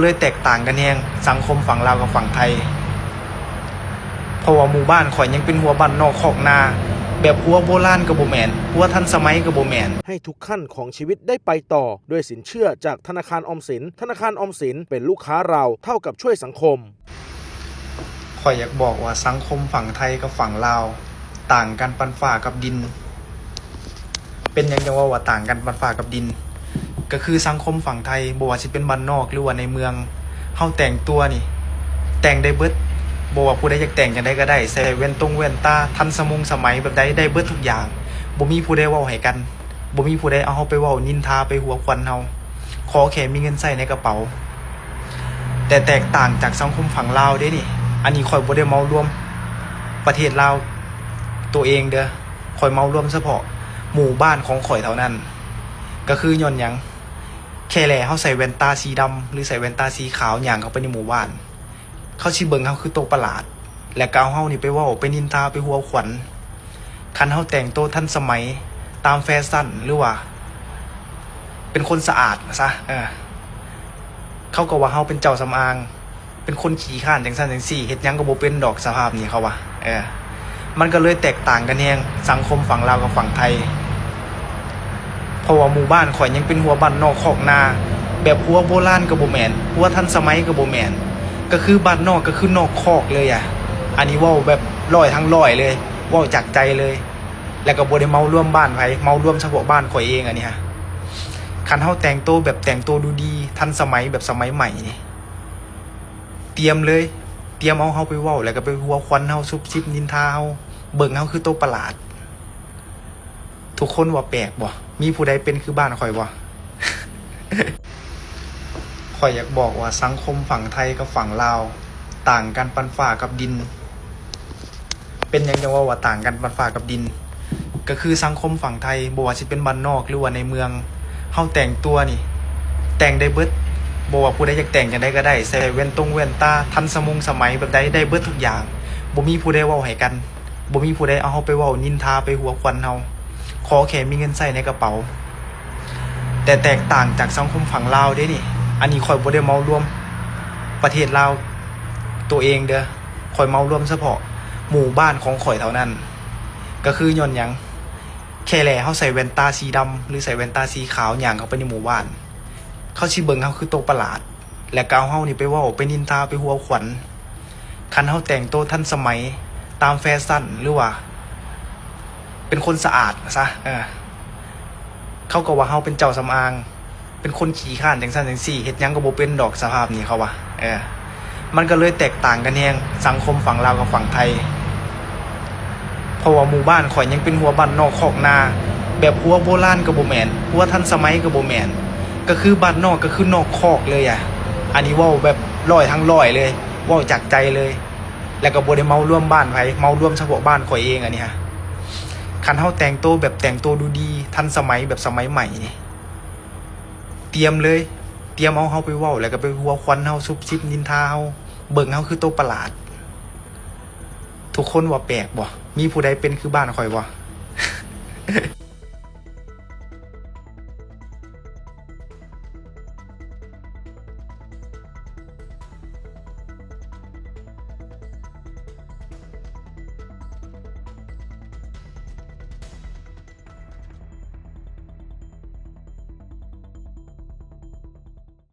เลยแตกต่างกันแฮงสังคมฝั่งลาวกับฝั่งไทยเพราะว่าหมู่บ้านข่อยยังเป็นหัวบ้านนอกคอกนาแบบหัวโบราณก็บ่แม่นหัวทันสมัยก็บ่แม่นให้ทุกขั้นของชีวิตได้ไปต่อด้วยสินเชื่อจากธนาคารออมสินธนาคารออมสินเป็นลูกค้าเราเท่ากับช่วยสังคมข่อยอยากบอกว่าสังคมฝั่งไทยกับฝั่งลาวต่างกันปานฟ้ากับดินเป็นหยังจังว่าต่างกันปานฟ้ากับดินก็คือสังคมฝั่งไทยบ่ว่าสิเป็นบ้านนอกหรือว่าในเมืองเฮาแต่งตัวนี่แต่งได้เบิดบ่ว่าผู้ใดอยากแต่งจังได๋ก็ได้ใส่แว่นแว่นตาทันสมัยแบบใดได้เบิดทุกอย่างบ่มีผู้ใดเว้าให้กันบ่มีผู้ใดเอาเฮาไปเว้านินทาไปหัวควันเฮาขอแค่มีเงินใส่ในกระเป๋าแต่แตกต่างจากสังคมฝั่งลาวเด้นี่อันนี้ข่อยบ่ได้เมารวมประเทศลาวตัวเองเด้อข่อยเมารวมเฉพาะหมู่บ้านของข่อยเท่านั้นก็คือย้อนหยังแค่แลเฮาใส่แว่นตาสีดำหรือใส่แว่นตาสีขาวย่างเข้าไปในหมู่บ้านเขาสิเบิ่งเฮาคือโตประหลาดและก็เอาเฮานี่ไปเว้าไปนินทาไปหัวขวัญคันเฮาแต่งตัวทันสมัยตามแฟชั่นหรือว่าเป็นคนสะอาดซะเขาก็ว่าเฮาเป็นเจ้าสำอางเป็นคนขี้ข้านจังซั่นจังซี่เฮ็ดหยังก็บ่เป็นดอกสภาพนี้เขาว่ามันก็เลยแตกต่างกันแฮงสังคมฝั่งลาวกับฝั่งไทยเพราะว่าหมู่บ้านข่อยยังเป็นหัวบ้านนอกคอกนาแบบหัวโบราณก็บ่แม่นหัวทันสมัยก็บ่แม่นก็คือบ้านนอกก็คือนอกคอกเลยอันนี้เว้าแบบ100ทั้ง100เลยเว้าจากใจเลยแล้วก็บ่ได้เมาร่วมบ้านไผเมาร่วมเฉพาะบ้านข่อยเองอันนี้คันเฮาแต่งตัวแบบแต่งตัวดูดีทันสมัยแบบสมัยใหม่นี่เตรียมเลยเตรียมเอาเฮาไปเว้าแล้วก็ไปหัวควันเฮาซุบซิบนินทาเฮาเบิ่งเฮาคือโตประหลาดทุกคนว่าแปลกบ่มีผู้ใดเป็นคือบ้านข่อยบ่ ข่อยอยากบอกว่าสังคมฝั่งไทยกับฝั่งลาวต่างกันปานฟ้ากับดินเป็นหยังจังว่าต่างกันปานฟ้ากับดินก็คือสังคมฝั่งไทยบ่ว่าสิเป็นบ้านนอกหรือว่าในเมืองเฮาแต่งตัวนี่แต่งได้เบิดบ่ว่าผู้ใดอยากแต่งจังได๋ก็ได้ใส่แว่นแว่นตาทันสมัยแบบใดได้เบิดทุกอย่างบ่มีผู้ใดเว้าให้กันบ่มีผู้ใดเอาเฮาไปเว้านินทาไปหัวควันเฮาขอแค่มีเงินใส่ในกระเป๋าแต่แตกต่างจากสังคมฝั่งลาวเด้นี่อันนี้ข่อยบ่ได้เมารวมประเทศลาวตัวเองเด้อข่อยเมารวมเฉพาะหมู่บ้านของข่อยเท่านั้นก็คือย้อนหยังแค่แลเฮาใส่แว่นตาสีดำหรือใส่แว่นตาสีขาวย่างเข้าไปในหมู่บ้านเขาสิเบิ่งเฮาคือโตประหลาดและก็เอาเฮานี่ไปเว้าไปนินทาไปหัวขวัญคันเฮาแต่งตัวทันสมัยตามแฟชั่นหรือว่าเป็นคนสะอาดซะเขาก็ว่าเฮาเป็นเจ้าสำอางเป็นคนขี้ข้านจังซั่นจังซี่เฮ็ดหยังก็บ่เป็นดอกสภาพนี้เขาว่ามันก็เลยแตกต่างกันแฮงสังคมฝั่งลาวกับฝั่งไทยเพราะว่าหมู่บ้านข่อยยังเป็นหัวบ้านนอกคอกนาแบบหัวโบราณก็บ่แม่นหัวทันสมัยก็บ่แม่นก็คือบ้านนอกก็คือนอกคอกเลยอันนี้เว้าแบบ100ทั้ง100เลยเว้าจากใจเลยแล้วก็บ่ได้เมาร่วมบ้านไผเมาร่วมเฉพาะบ้านข่อยเองอันนี้คันเฮาแต่งตัวแบบแต่งตัวดูดีทันสมัยแบบสมัยใหม่นี่เตรียมเลยเตรียมเอาเฮาไปเว้าแล้วก็ไปหัวควันเฮาซุบซิบนินทาเฮาเบิ่งเฮาคือโตประหลาดทุกคนว่าแปลกบ่มีผู้ใดเป็นคือบ้านข่อยบ่